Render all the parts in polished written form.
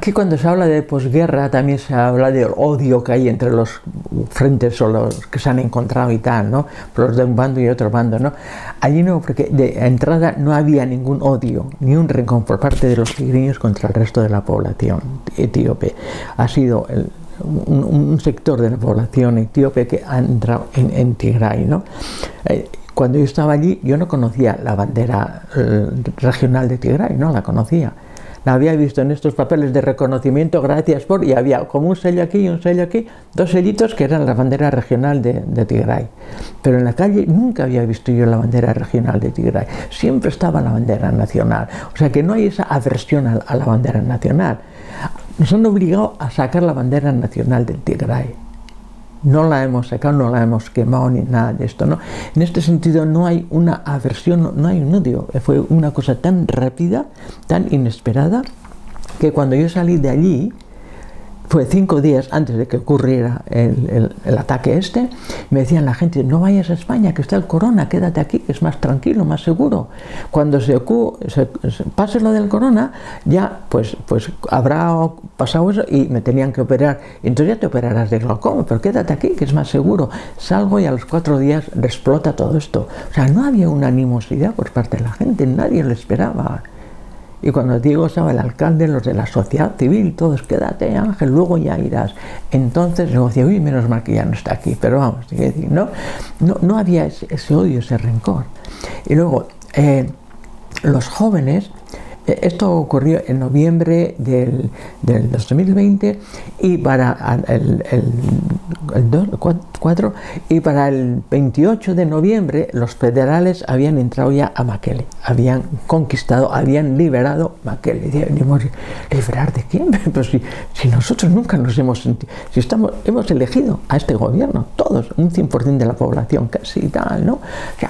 Aquí cuando se habla de posguerra también se habla del odio que hay entre los frentes o los que se han encontrado y tal, ¿no? Los de un bando y otro bando, ¿no? Allí no, porque de entrada no había ningún odio, ni un rencor por parte de los tigriños contra el resto de la población etíope. Ha sido un sector de la población etíope que ha entrado en Tigray, ¿no? Cuando yo estaba allí, yo no conocía la bandera regional de Tigray, no la conocía. La había visto en estos papeles de reconocimiento, gracias por, y había como un sello aquí y un sello aquí, dos sellitos que eran la bandera regional de Tigray. Pero en la calle nunca había visto yo la bandera regional de Tigray, siempre estaba la bandera nacional. O sea que no hay esa aversión a la bandera nacional. Nos han obligado a sacar la bandera nacional de Tigray. No la hemos sacado, no la hemos quemado ni nada de esto, ¿no? En este sentido no hay una aversión, no hay un odio. Fue una cosa tan rápida, tan inesperada, que cuando yo salí de allí, fue 5 días antes de que ocurriera el ataque este, me decían la gente, no vayas a España, que está el corona, quédate aquí, que es más tranquilo, más seguro. Cuando se pase lo del corona, ya pues habrá pasado eso y me tenían que operar. Y entonces ya te operarás de glaucoma, pero quédate aquí, que es más seguro. Salgo y a los 4 días explota todo esto. O sea, no había una animosidad por parte de la gente, nadie lo esperaba. Y cuando digo estaba el alcalde, los de la sociedad civil, todos, quédate Ángel, luego ya irás. Entonces luego decía, uy, menos mal que ya no está aquí, pero vamos, no había ese odio, ese rencor. Y luego, los jóvenes, esto ocurrió en noviembre del 2020 y para el 4 y para el 28 de noviembre los federales habían entrado ya a Mekelle, habían conquistado, habían liberado Mekelle. ¿Liberar de quién? Pues si nosotros nunca nos hemos sentido, hemos elegido a este gobierno, todos, un 100% de la población casi y tal, ¿no?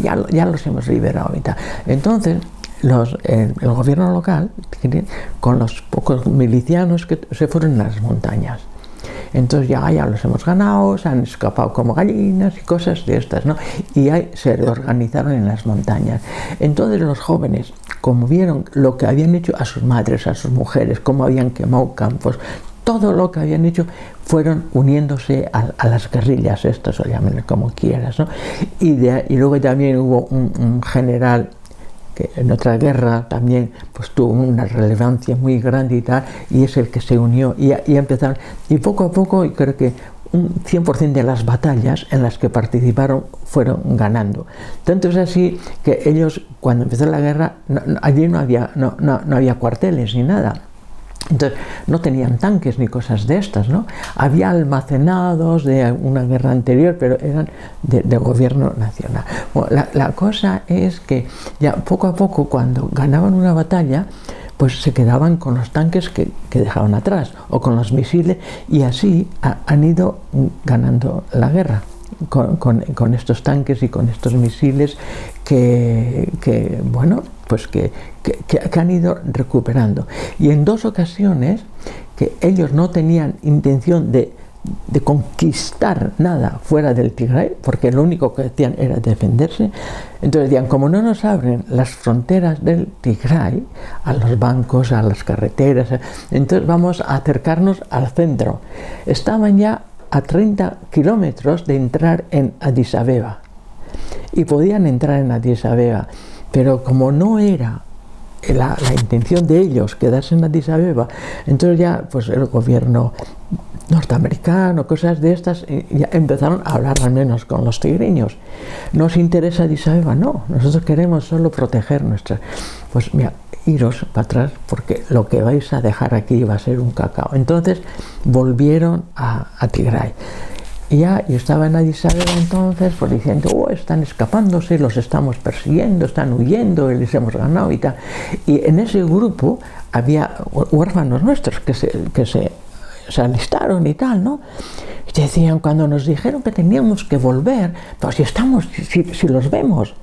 Ya los hemos liberado y tal. Entonces, el gobierno local, con los pocos milicianos que se fueron a las montañas. Entonces ya los hemos ganado, se han escapado como gallinas y cosas de estas, ¿no? Y se reorganizaron en las montañas. Entonces los jóvenes, como vieron lo que habían hecho a sus madres, a sus mujeres, cómo habían quemado campos, todo lo que habían hecho, fueron uniéndose a las guerrillas, estas, o llámenle como quieras, ¿no? Y luego también hubo un general que en otra guerra también pues tuvo una relevancia muy grande y tal, y es el que se unió y empezaron, y poco a poco creo que un 100% de las batallas en las que participaron fueron ganando. Tanto es así que ellos, cuando empezó la guerra, allí no había cuarteles ni nada. Entonces no tenían tanques ni cosas de estas, ¿no? Había almacenados de una guerra anterior, pero eran de gobierno nacional. Bueno, la cosa es que ya poco a poco, cuando ganaban una batalla, pues se quedaban con los tanques que dejaban atrás, o con los misiles, y así han ido ganando la guerra. Con estos tanques y con estos misiles que han ido recuperando. Y en 2 ocasiones que ellos no tenían intención de conquistar nada fuera del Tigray, porque lo único que hacían era defenderse. Entonces decían, como no nos abren las fronteras del Tigray, a los bancos, a las carreteras, entonces vamos a acercarnos al centro. Estaban ya a 30 kilómetros de entrar en Addis Abeba, y podían entrar en Addis Abeba, pero como no era la intención de ellos quedarse en Addis Abeba, entonces ya pues el gobierno norteamericano, cosas de estas, ya empezaron a hablar al menos con los tigriños. ¿Nos interesa Addis Abeba? No, nosotros queremos solo proteger nuestras. Pues mira, iros para atrás, porque lo que vais a dejar aquí va a ser un cacao. Entonces volvieron a Tigray. Y ya yo estaba en Addis Abeba entonces, pues diciendo, están escapándose, los estamos persiguiendo, están huyendo, les hemos ganado y tal. Y en ese grupo había huérfanos nuestros que se alistaron y tal, ¿no? Y decían, cuando nos dijeron que teníamos que volver, pues si los vemos,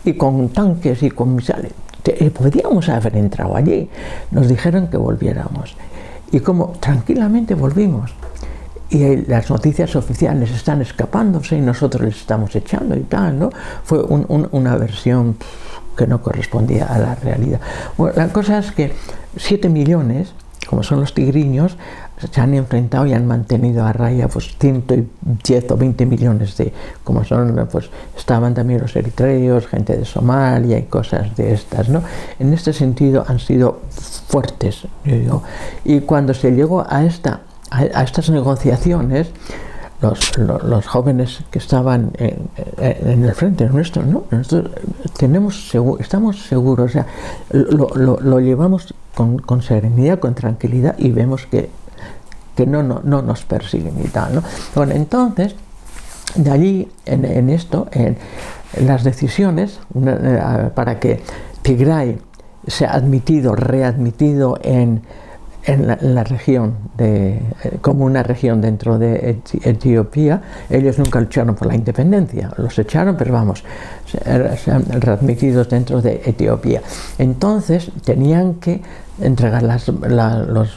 y con tanques y con misiles, podíamos haber entrado allí. Nos dijeron que volviéramos. Y como tranquilamente volvimos. Y las noticias oficiales están escapándose y nosotros les estamos echando y tal, ¿no? Fue una versión que no correspondía a la realidad. Bueno, la cosa es que 7 millones como son los tigriños, se han enfrentado y han mantenido a raya pues 110 o 20 millones de, como son, pues estaban también los eritreos, gente de Somalia y cosas de estas, ¿no? En este sentido han sido fuertes, yo digo. Y cuando se llegó a estas negociaciones, los jóvenes que estaban en el frente nuestro, ¿no? Nosotros estamos seguros, o sea, lo llevamos con serenidad, con tranquilidad, y vemos que no nos persiguen y tal, ¿no? Bueno, entonces, de allí, en las decisiones, para que Tigray sea readmitido en la región, como una región dentro de Etiopía, ellos nunca lucharon por la independencia, los echaron, pero vamos, sean readmitidos dentro de Etiopía. Entonces tenían que entregar los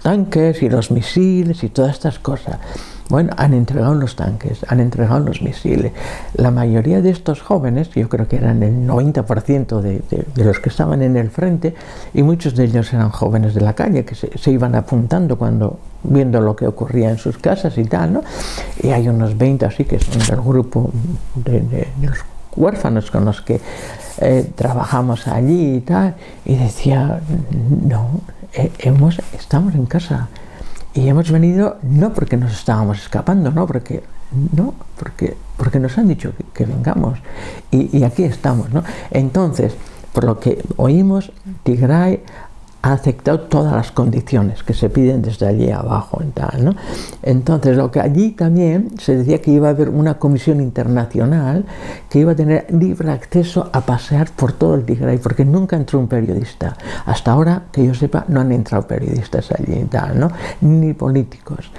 tanques y los misiles y todas estas cosas. Bueno, han entregado los tanques, han entregado los misiles. La mayoría de estos jóvenes, yo creo que eran el 90% de los que estaban en el frente, y muchos de ellos eran jóvenes de la calle que se iban apuntando viendo lo que ocurría en sus casas y tal, ¿no? Y hay unos 20 así que son del grupo de los huérfanos con los que trabajamos allí y tal, y decía, no, estamos en casa. Y hemos venido no porque nos estábamos escapando, porque nos han dicho que vengamos. Y aquí estamos, ¿no? Entonces, por lo que oímos, Tigray ha aceptado todas las condiciones que se piden desde allí abajo y tal, ¿no? Entonces, lo que allí también se decía que iba a haber una comisión internacional que iba a tener libre acceso a pasear por todo el Tigray, porque nunca entró un periodista. Hasta ahora, que yo sepa, no han entrado periodistas allí y tal, ¿no? Ni políticos.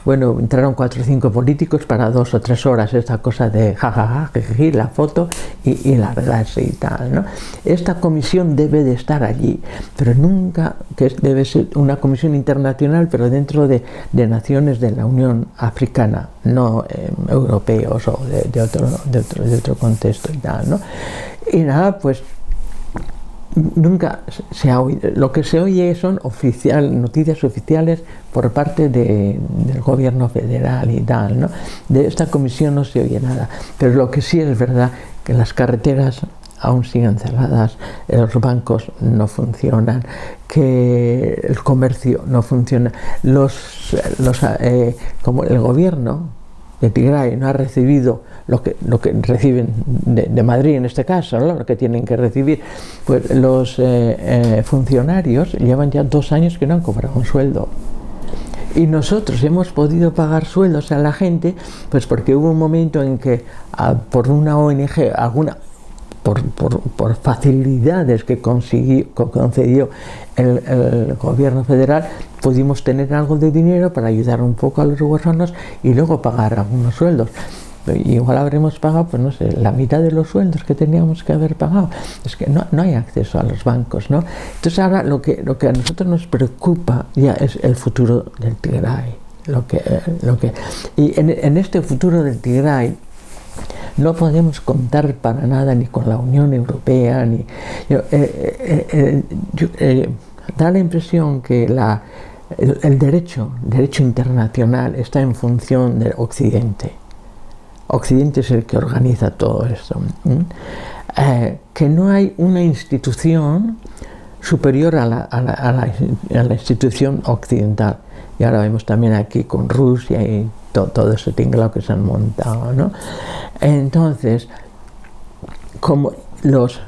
Bueno, entraron 4 o 5 políticos para 2 o 3 horas, esta cosa de jajaja, la foto y largarse y tal, ¿no? Esta comisión debe de estar allí, pero nunca, que debe ser una comisión internacional, pero dentro de naciones de la Unión Africana, no europeos o de otro contexto y tal, ¿no? Y nada, pues nunca se ha oído. Lo que se oye son noticias oficiales por parte del gobierno federal y tal, ¿no? De esta comisión no se oye nada, pero lo que sí es verdad que las carreteras aún siguen cerradas, los bancos no funcionan, que el comercio no funciona, como el gobierno de Tigray no ha recibido lo que reciben de Madrid en este caso, ¿no? Lo que tienen que recibir, pues los funcionarios llevan ya 2 años que no han cobrado un sueldo. Y nosotros hemos podido pagar sueldos a la gente, pues porque hubo un momento en que por una ONG, por facilidades que concedió el gobierno federal, pudimos tener algo de dinero para ayudar un poco a los huérfanos y luego pagar algunos sueldos. Igual habremos pagado, pues no sé, la mitad de los sueldos que teníamos que haber pagado. Es que no hay acceso a los bancos, ¿no? Entonces ahora lo que a nosotros nos preocupa ya es el futuro del Tigray. Y en este futuro del Tigray no podemos contar para nada ni con la Unión Europea, da la impresión que el derecho internacional está en función del Occidente. Occidente es el que organiza todo esto. Que no hay una institución superior a la institución occidental. Y ahora vemos también aquí con Rusia y todo ese tinglado que se han montado, ¿no? Entonces, como los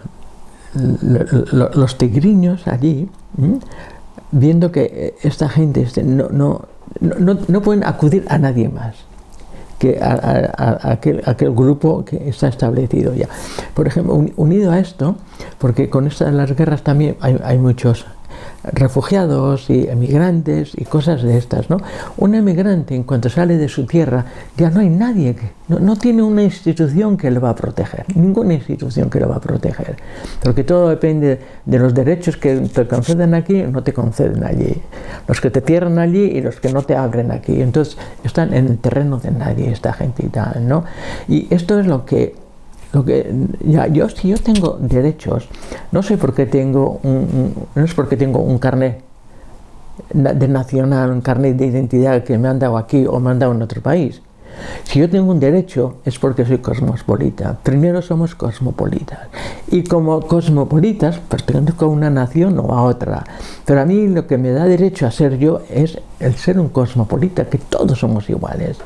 tigriños allí, viendo que esta gente no pueden acudir a nadie más que a aquel grupo que está establecido ya. Por ejemplo, unido a esto, porque con estas las guerras también hay muchos refugiados y emigrantes y cosas de estas, ¿no? Un emigrante, en cuanto sale de su tierra, ya no hay nadie, no tiene una institución que le va a proteger, ninguna institución que le va a proteger, porque todo depende de los derechos que te conceden aquí o no te conceden allí, los que te cierran allí y los que no te abren aquí. Entonces están en el terreno de nadie esta gente y tal, ¿no? Y esto es lo que si yo tengo derechos, no sé por qué no es porque tengo un carnet de nacional, un carnet de identidad que me han dado aquí o me han dado en otro país. Si yo tengo un derecho es porque soy cosmopolita. Primero somos cosmopolitas. Y como cosmopolitas pertenezco a una nación o a otra. Pero a mí lo que me da derecho a ser yo es el ser un cosmopolita, que todos somos iguales.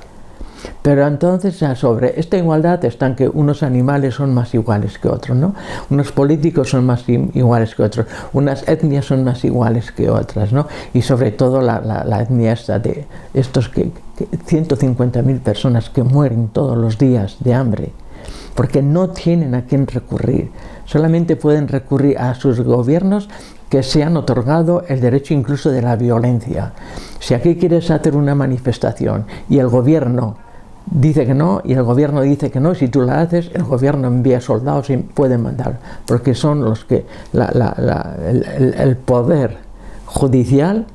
Pero entonces sobre esta igualdad están que unos animales son más iguales que otros, ¿no? Unos políticos son más iguales que otros, unas etnias son más iguales que otras, ¿no? Y sobre todo la etnia esta de estos 150.000 personas que mueren todos los días de hambre, porque no tienen a quién recurrir, solamente pueden recurrir a sus gobiernos que se han otorgado el derecho incluso de la violencia. Si aquí quieres hacer una manifestación y el gobierno dice que no, y el gobierno dice que no, si tú la haces, el gobierno envía soldados y pueden mandar, porque son los que el poder judicial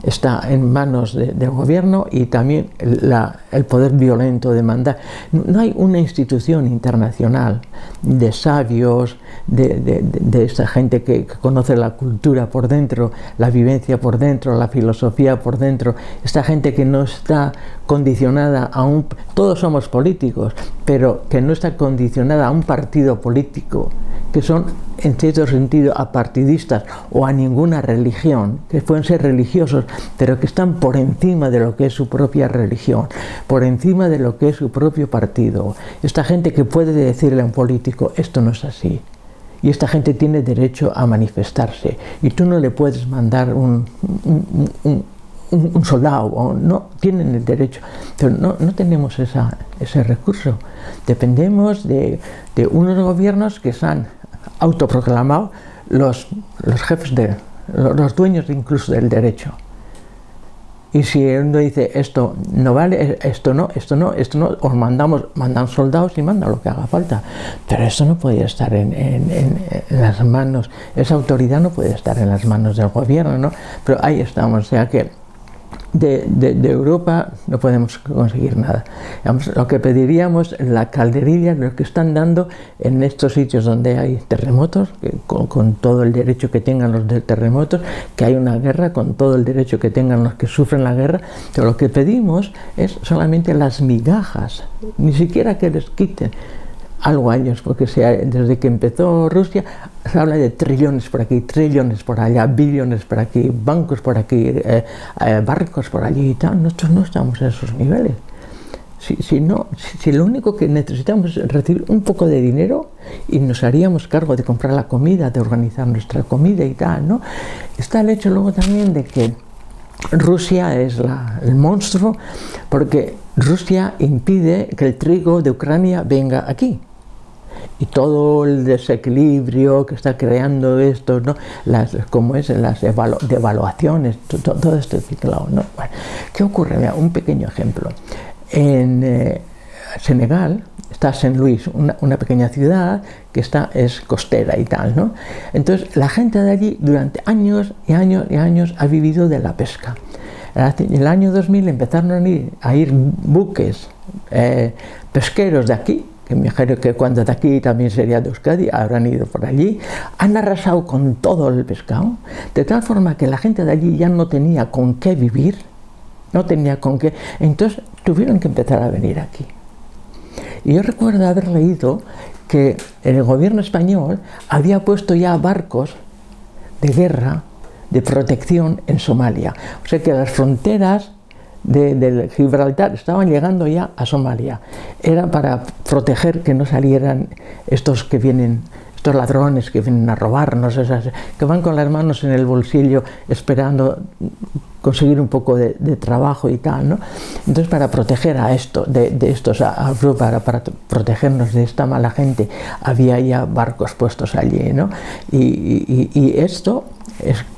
está en manos del gobierno y también el poder violento de mandar. No hay una institución internacional de sabios, de esta gente que conoce la cultura por dentro, la vivencia por dentro, la filosofía por dentro, esta gente que no está condicionada a un... Todos somos políticos, pero que no está condicionada a un partido político, que son en cierto sentido apartidistas o a ninguna religión, que pueden ser religiosos, pero que están por encima de lo que es su propia religión, por encima de lo que es su propio partido. Esta gente que puede decirle a un político, esto no es así. Y esta gente tiene derecho a manifestarse. Y tú no le puedes mandar un soldado, o no tienen el derecho. Pero no tenemos ese recurso. Dependemos de unos gobiernos que se han autoproclamado los jefes los dueños incluso del derecho. Y si uno dice esto no vale, esto no, os mandan soldados y mandan lo que haga falta. Pero eso no puede estar en las manos, esa autoridad no puede estar en las manos del gobierno, ¿no? Pero ahí estamos, o sea que de Europa no podemos conseguir nada. Lo que pediríamos, la calderilla, lo que están dando en estos sitios donde hay terremotos, con todo el derecho que tengan los de terremotos, que hay una guerra, con todo el derecho que tengan los que sufren la guerra, pero lo que pedimos es solamente las migajas, ni siquiera que les quiten algo a ellos, porque desde que empezó Rusia se habla de trillones por aquí, trillones por allá, billones por aquí, bancos por aquí, barcos por allí y tal. Nosotros no estamos en esos niveles. Si lo único que necesitamos es recibir un poco de dinero y nos haríamos cargo de comprar la comida, de organizar nuestra comida y tal, ¿no? Está el hecho luego también de que Rusia es el monstruo, porque Rusia impide que el trigo de Ucrania venga aquí. Y todo el desequilibrio que está creando esto, ¿no? Las devaluaciones, todo este ciclo, ¿no? Bueno, ¿qué ocurre? Mira, un pequeño ejemplo. En Senegal está Saint Louis, una pequeña ciudad que es costera y tal, ¿no? Entonces la gente de allí durante años y años y años ha vivido de la pesca. En el año 2000 empezaron a ir buques pesqueros de aquí, que me imagino que cuando de aquí también sería de Euskadi, habrán ido por allí, han arrasado con todo el pescado, de tal forma que la gente de allí ya no tenía con qué vivir, no tenía con qué, entonces tuvieron que empezar a venir aquí. Y yo recuerdo haber leído que el gobierno español había puesto ya barcos de guerra, de protección en Somalia. O sea que las fronteras del Gibraltar estaban llegando ya a Somalia. Era para proteger que no salieran estos ladrones que vienen a robarnos, que van con las manos en el bolsillo esperando conseguir un poco de trabajo y tal, ¿no? Entonces, para proteger a para protegernos de esta mala gente, había ya barcos puestos allí, ¿no? Y esto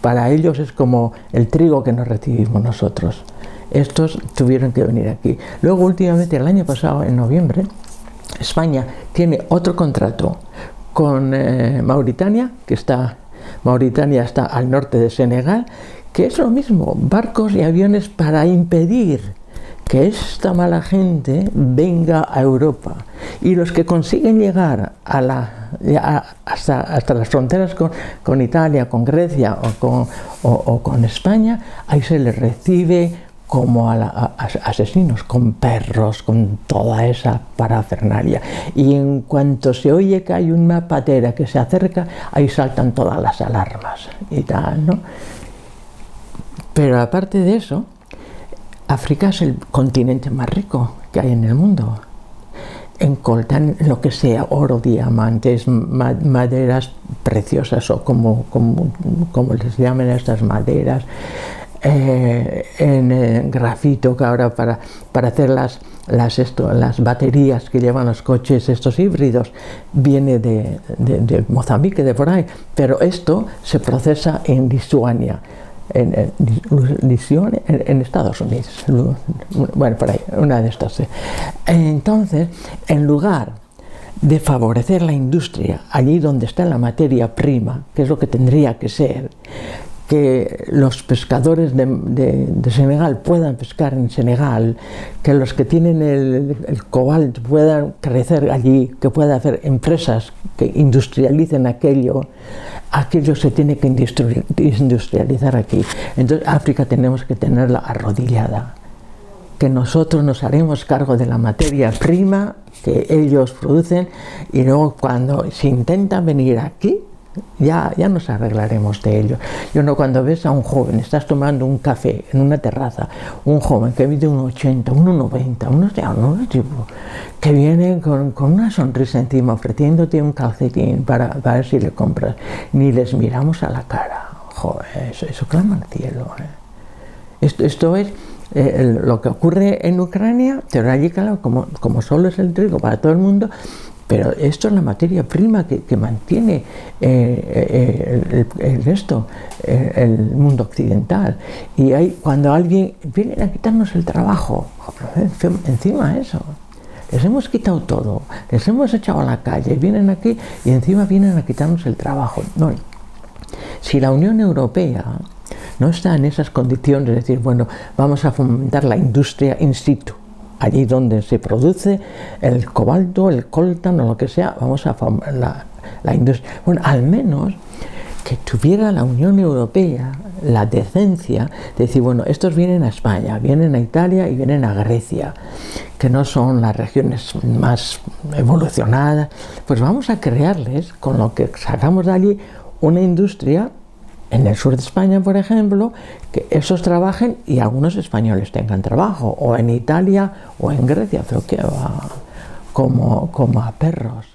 para ellos es como el trigo que nos recibimos nosotros. Estos tuvieron que venir aquí. Luego, últimamente, el año pasado, en noviembre, España tiene otro contrato con Mauritania, Mauritania está al norte de Senegal, que es lo mismo, barcos y aviones para impedir que esta mala gente venga a Europa. Y los que consiguen llegar a la ya hasta las fronteras con Italia, con Grecia o con España, ahí se les recibe como a asesinos, con perros, con toda esa parafernalia. Y en cuanto se oye que hay una patera que se acerca, ahí saltan todas las alarmas y tal, ¿no? Pero aparte de eso, África es el continente más rico que hay en el mundo. Encoltan lo que sea, oro, diamantes, maderas preciosas o como les llaman estas maderas, en grafito, que ahora para hacer las baterías que llevan los coches estos híbridos viene de Mozambique, de por ahí, pero esto se procesa en Lituania, en Estados Unidos, bueno, por ahí, una de estas. Entonces, en lugar de favorecer la industria allí donde está la materia prima, que es lo que tendría que ser, que los pescadores de Senegal puedan pescar en Senegal, que los que tienen el cobalto puedan crecer allí, que pueda hacer empresas que industrialicen aquello se tiene que industrializar aquí. Entonces África tenemos que tenerla arrodillada, que nosotros nos haremos cargo de la materia prima que ellos producen y luego cuando se intentan venir aquí, ya nos arreglaremos de ello. Cuando ves a un joven, estás tomando un café en una terraza, un joven que mide un 80, un 90, un tipo que viene con una sonrisa encima ofreciéndote un calcetín para ver si le compras, ni les miramos a la cara. Joder, eso clama al cielo. Esto es lo que ocurre en Ucrania, pero allí, claro, como solo es el trigo para todo el mundo. Pero esto es la materia prima que mantiene el mundo occidental. Y cuando alguien viene a quitarnos el trabajo, encima eso, les hemos quitado todo, les hemos echado a la calle, vienen aquí y encima vienen a quitarnos el trabajo. No. Si la Unión Europea no está en esas condiciones de decir, bueno, vamos a fomentar la industria in situ, allí donde se produce el cobalto, el coltan o lo que sea, vamos a formar la industria. Bueno, al menos que tuviera la Unión Europea la decencia de decir, bueno, estos vienen a España, vienen a Italia y vienen a Grecia, que no son las regiones más evolucionadas, pues vamos a crearles, con lo que sacamos de allí, una industria en el sur de España, por ejemplo, que esos trabajen y algunos españoles tengan trabajo, o en Italia o en Grecia, pero que va como a perros.